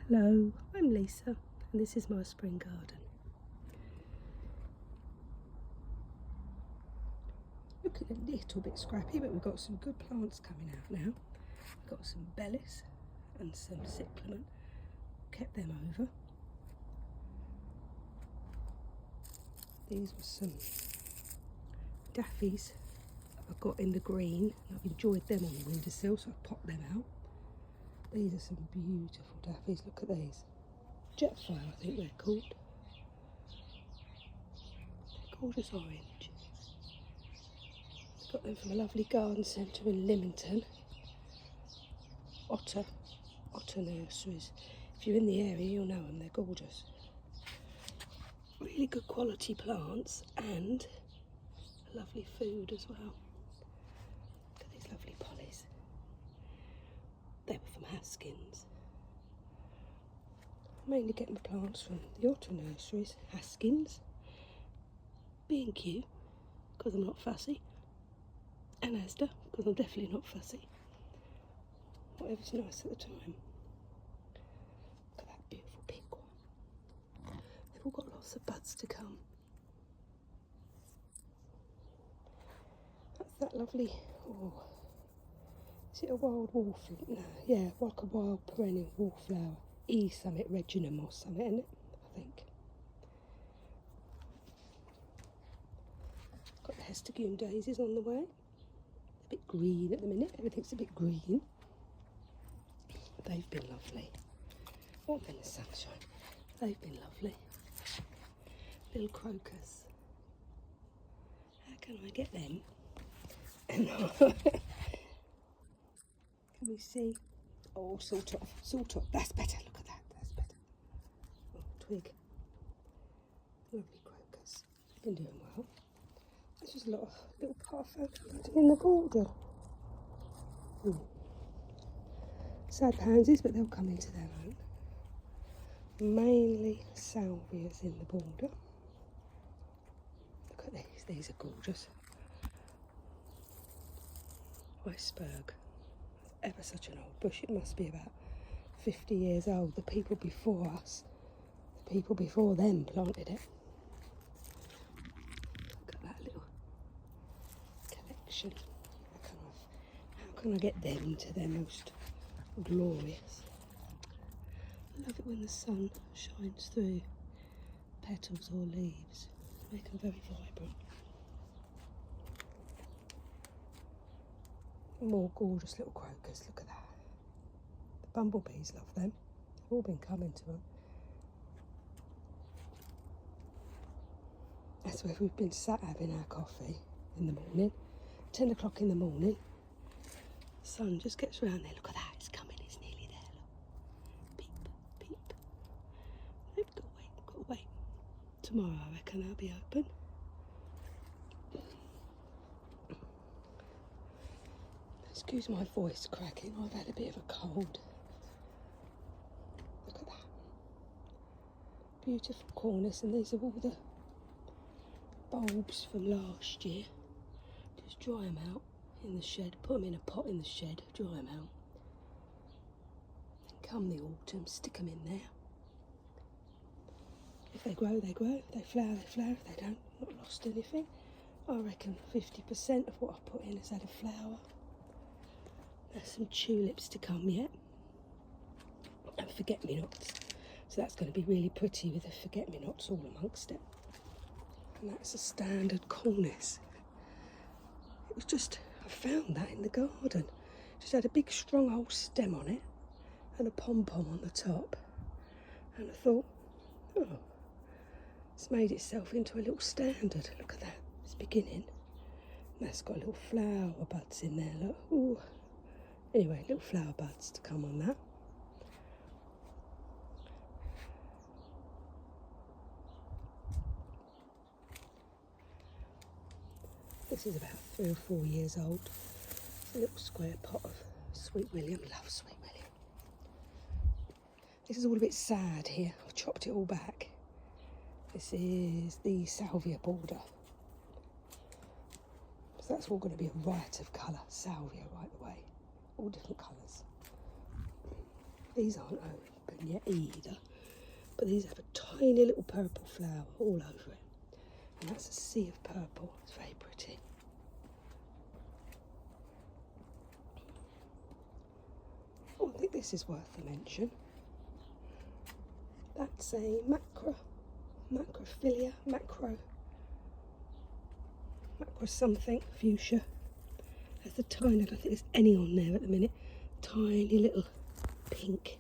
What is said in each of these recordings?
Hello, I'm Lisa and this is my spring garden. Looking a little bit scrappy, but we've got some good plants coming out now. We've got some bellis and some cyclamen, kept them over. These were some daffies I got in the green. I've enjoyed them on the windowsill, so I've popped them out. These are some beautiful daffies, look at these. Jetfire, I think they're called. They're gorgeous orange. Got them from a lovely garden centre in Lymington. Otter nurseries. If you're in the area, you'll know them, they're gorgeous. Really good quality plants and lovely food as well. Look at these lovely pollies. They were from Haskins. I mainly get my plants from the Otter nurseries, Haskins, B&Q, because I'm not fussy, and Asda, because I'm definitely not fussy. Whatever's nice at the time. Look at that beautiful pink one. They've all got lots of buds to come. That's that lovely, oh, is it a wild wallflower? No, yeah, like a wild perennial wallflower. Summit reginum or something, isn't it? I think. Got the Hestageum daisies on the way. A bit green at the minute, everything's a bit green. They've been lovely. Oh, in the sunshine. They've been lovely. Little crocus. How can I get them? Can we see? Oh, sort of. That's better, look at that, that's better. Oh, twig. Lovely crocus. Been doing well. There's just a lot of little parfum in the border. Sad pansies, but they'll come into their own. Mainly salvias in the border. Look at these are gorgeous. Iceberg. Ever such an old bush, it must be about 50 years old. The people before us, the people before them planted it. Look at that little collection. How can I get them to their most glorious? I love it when the sun shines through petals or leaves, make them very vibrant. More gorgeous little crocus, look at that. The bumblebees love them, they've all been coming to them. That's where we've been sat having our coffee in the morning, 10 o'clock in the morning. The sun just gets round there, look at that, it's coming, it's nearly there, look. Peep, peep. Nope, got to wait. Tomorrow I reckon they'll be open. Excuse my voice cracking, I've had a bit of a cold. Look at that. Beautiful cornice, and these are all the bulbs from last year. Just dry them out in the shed, put them in a pot in the shed, dry them out. And come the autumn, stick them in there. If they grow, they grow. If they flower, they flower. If they don't, not lost anything. I reckon 50% of what I've put in has had a flower. There's some tulips to come yet. And forget-me-nots. So that's going to be really pretty with the forget-me-nots all amongst it. And that's a standard cornice. It was just, I found that in the garden. Just had a big strong old stem on it and a pom-pom on the top. And I thought, oh, it's made itself into a little standard. Look at that, it's beginning. And that's got little flower buds in there, look. Ooh. Anyway, little flower buds to come on that. This is about 3 or 4 years old. It's a little square pot of Sweet William. Love Sweet William. This is all a bit sad here. I've chopped it all back. This is the salvia border. So that's all going to be a riot of colour. Salvia right away. All different colours. These aren't open yet either. But these have a tiny little purple flower all over it. And that's a sea of purple. It's very pretty. Oh, I think this is worth a mention. That's a macrophilia, macro something, fuchsia. There's a tiny, I don't think there's any on there at the minute, tiny little pink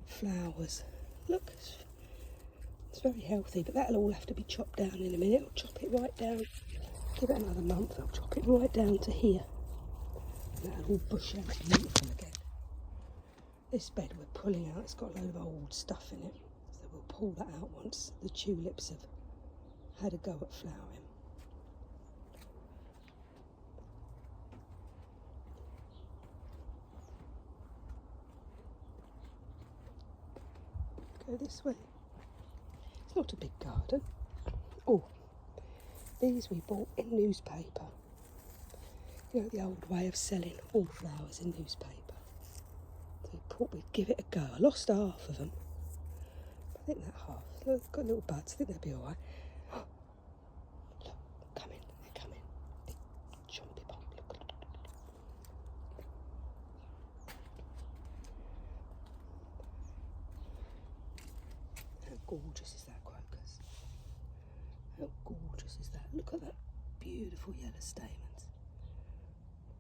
flowers. Look, it's very healthy, but that'll all have to be chopped down in a minute. I'll chop it right down, give it another month, I'll chop it right down to here. And that'll all bush out beautiful again. This bed we're pulling out, it's got a load of old stuff in it, so we'll pull that out once the tulips have had a go at flowering. Go this way. It's not a big garden. Oh, these we bought in newspaper. You know, the old way of selling wallflowers in newspaper. So we thought we'd give it a go. I lost half of them. I think that half. Look, they've got little buds. I think they'll be all right. Oh, look, come in. They're coming. Big jumpy bump. Look. How gorgeous is that crocus? How gorgeous is that? Look at that beautiful yellow stamens.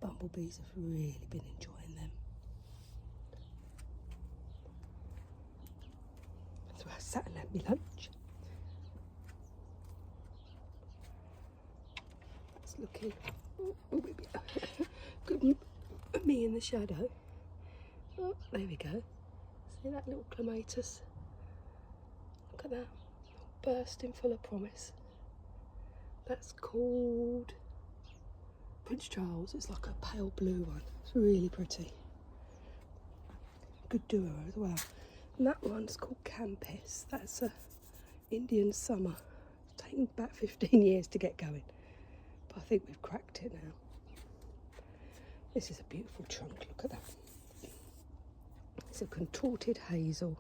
Bumblebees have really been enjoying them. So I sat and had my lunch. That's looking good. Me in the shadow. Oh, there we go. See that little clematis? Look at that. Bursting full of promise. That's called Prince Charles. It's like a pale blue one. It's really pretty. Good duo as well. And that one's called Campis. That's a Indian summer. It's taken about 15 years to get going, but I think we've cracked it now. This is a beautiful trunk. Look at that. It's a contorted hazel.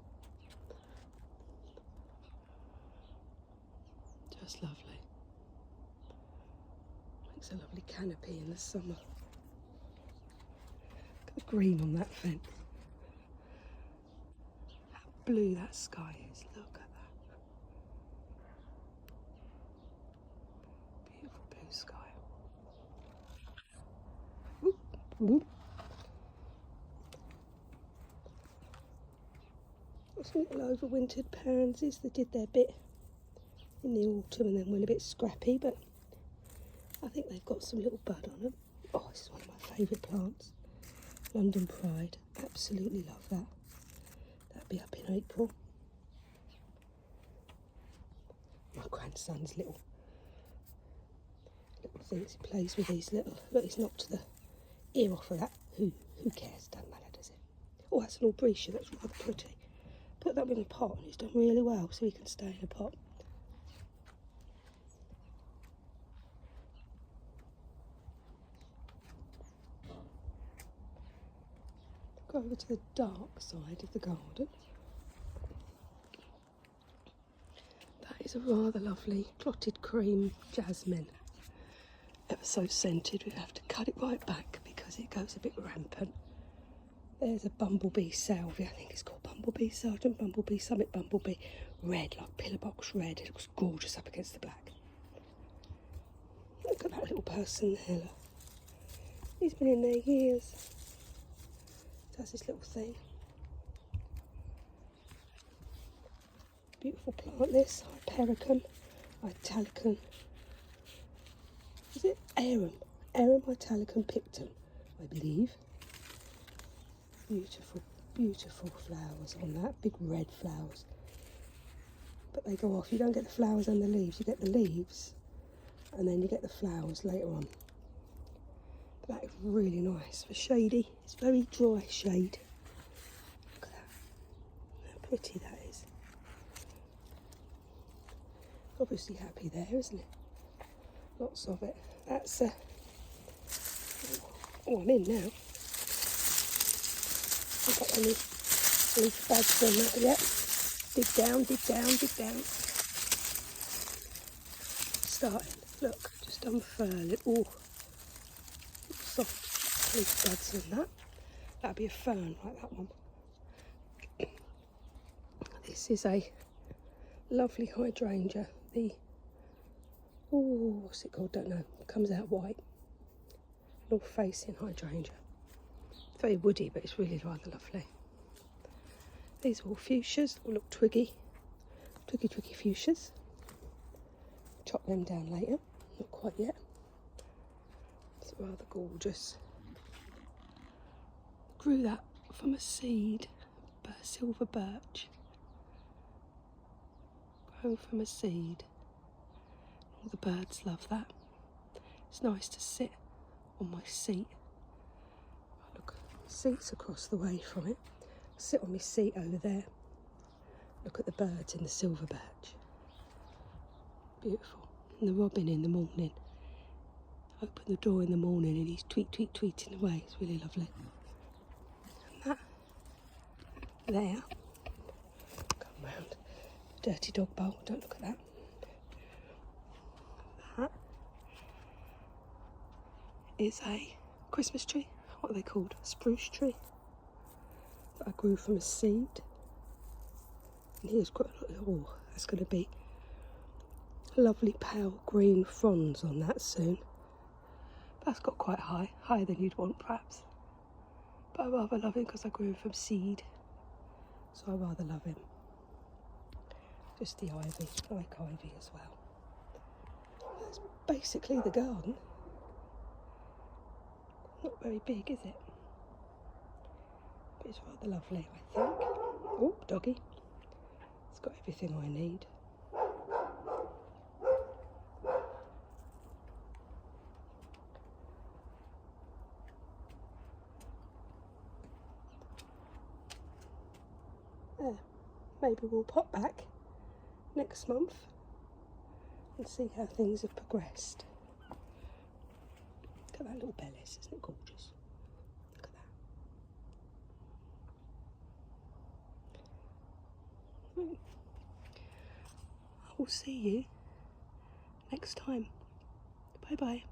Just lovely. Makes a lovely canopy in the summer. Look at the green on that fence. How blue that sky is. Look at that. Beautiful blue sky. Whoop, whoop. Some little overwintered pansies that did their bit in the autumn and then went a bit scrappy, but I think they've got some little bud on them. Oh, this is one of my favourite plants. London Pride. Absolutely love that. That'll be up in April. My grandson's little things. He plays with these little. Look, he's knocked the ear off of that. Who cares? Doesn't matter, does it? Oh, that's an albrecia. That's rather pretty. Put that in a pot and he's done really well, so he can stay in a pot. Go over to the dark side of the garden. That is a rather lovely clotted cream jasmine. Ever so scented. We have to cut it right back because it goes a bit rampant. There's a bumblebee salvia. I think it's called bumblebee, Sergeant Bumblebee, Summit Bumblebee. Red, like pillar box red. It looks gorgeous up against the black. Look at that little person there. Look. He's been in there years. Does this little thing. Beautiful plant this. Hypericum, Italicum. Is it Arum? Arum Italicum pictum, I believe. Beautiful, beautiful flowers on that. Big red flowers. But they go off. You don't get the flowers and the leaves. You get the leaves and then you get the flowers later on. That is really nice for shady. It's very dry shade. Look at that. How pretty that is. Obviously happy there, isn't it? Lots of it. That's oh, I'm in now. I've got only leaf buds on that yet. Dig down, dig down, dig down. Starting, look, just unfurl it. Oh, soft leaf buds on that. That'd be a fern like that one. This is a lovely hydrangea. The, oh, what's it called? Don't know. It comes out white. North facing hydrangea. Very woody, but it's really rather lovely. These are all fuchsias, all look twiggy fuchsias. Chop them down later, not quite yet. It's rather gorgeous. Grew that from a seed, silver birch. Grown from a seed. All the birds love that. It's nice to sit on my seat. Look, seat's across the way from it. Sit on my seat over there. Look at the birds in the silver birch. Beautiful. And the robin in the morning. Open the door in the morning and he's tweeting away. It's really lovely. And that there. Come round. Dirty dog bowl. Don't look at that. That is a Christmas tree. What are they called? A spruce tree. That I grew from a seed. And here's quite a lot. Oh, that's going to be lovely pale green fronds on that soon. That's got quite high, higher than you'd want perhaps. But I rather love him because I grew him from seed. So I rather love him. Just the ivy, I like ivy as well. That's basically the garden. Not very big, is it? But it's rather lovely, I think. Oh, doggy. It's got everything I need. There. Maybe we'll pop back next month and see how things have progressed. Look at that little bellis, isn't it gorgeous? Look at that. Right. I will see you next time. Bye bye.